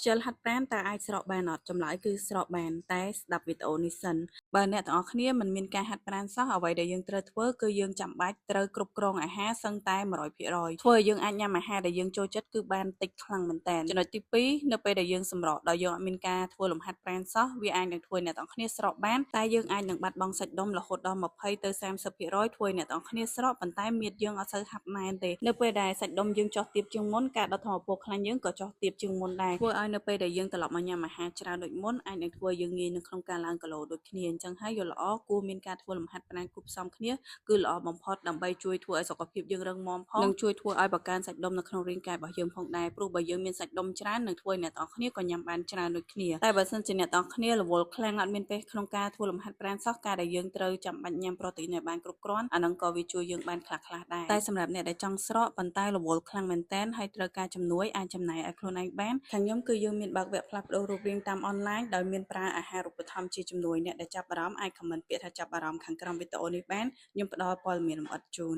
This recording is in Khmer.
ខ្ជិលហាត់ប្រាណតើអាចស្រកបានអត់ចម្លើយគឺស្រកបានតែស្ដាប់វីដេអូនេះសិនបើអ្នកទាំងអស់គ្នាមិនមានការហាត់ប្រាណសោះអ្វីដែលយើងត្រូវធ្វើគឺយើងចាំបាច់ត្រូវគ្រប់គ្រងអាហារសឹងតែ100%ធ្វើឲ្យយើងអាចញ៉ាំអាហារដែលយើងចូលចិត្តគឺបានតិចខ្លាំងមែនតើចំណុចទី2នៅពេលដែលយើងសម្រកដោយយើងអត់មានការធ្វើលំហាត់ប្រាណសោះវាអាចនឹងធ្វើអ្នកទាំងអស់គ្នាស្រកបានតែយើងអាចនឹងបាត់បង់សាច់ដុំរហូតដល់20ទៅ30%ធ្វើឲ្យអ្នកទាំងអស់គ្នាស្រកប៉ុន្តែមៀតយើងអត់សូវហាត់ណែនទេនៅពេលដែលសាច់ដុំយើងចុះទាបជាងមុនការដុតធម្មពលខ្លាញ់យើងក៏ចុះទាបជាងមុនដែរធ្វើឲ្យនៅពេលដែលយើងត្រឡប់មកញ៉ាំអាហារច្រើនដូចមុនអាចនឹងធ្វើយើងងាយនៅក្នុងការឡើងគីឡូដូចគ្នាអញ្ចឹងហើយយល់ល្អគួរមានការធ្វើលំហាត់ប្រាណគូផ្សំគ្នាគឺល្អបំផុតដើម្បីជួយធ្វើឲ្យសុខភាពយើងរឹងមាំផងនិងជួយធ្វើឲ្យបង្កើនសាច់ដុំនៅក្នុងរាងកាយរបស់យើងផងដែរព្រោះបើយើងមានសាច់ដុំច្រើននឹងធ្វើឲ្យអ្នកទាំងអស់គ្នាក៏ញ៉ាំបានច្រើនដូចគ្នាតែបើសិនជាអ្នកទាំងអស់គ្នារវល់ខ្លាំងអត់មានពេលក្នុងការធ្វើលំហាត់ប្រាណសោះការដែលយើងត្រូវចាំបាច់ញ៉ាំប្រូតេអ៊ីនឲ្យបានគ្រប់គ្រាន់អានឹងក៏វាជួយយើងបានខ្លះៗដែរតែសម្រាប់អ្នកដែលចង់ស្រកប៉ុន្តែរវល់ខ្លាំងមែនតើហើយត្រូវការជំនួយអាចចំណាយឲ្យខ្លួនឯងបានខាងខ្ញុំគឺយើងមានបើកវគ្គផ្លាស់ប្ដូររូបរាងតាមអនឡាញដោយមានប្រើអាហារូបត្ថម្ភជាជំនួយអ្នកដែលចាប់អារម្មណ៍អាចខមមិនពាក្យថាចាប់អារម្មណ៍ខាងក្រោមវីដេអូនេះបានខ្ញុំផ្ដល់ព័ត៌មានលម្អិតជូន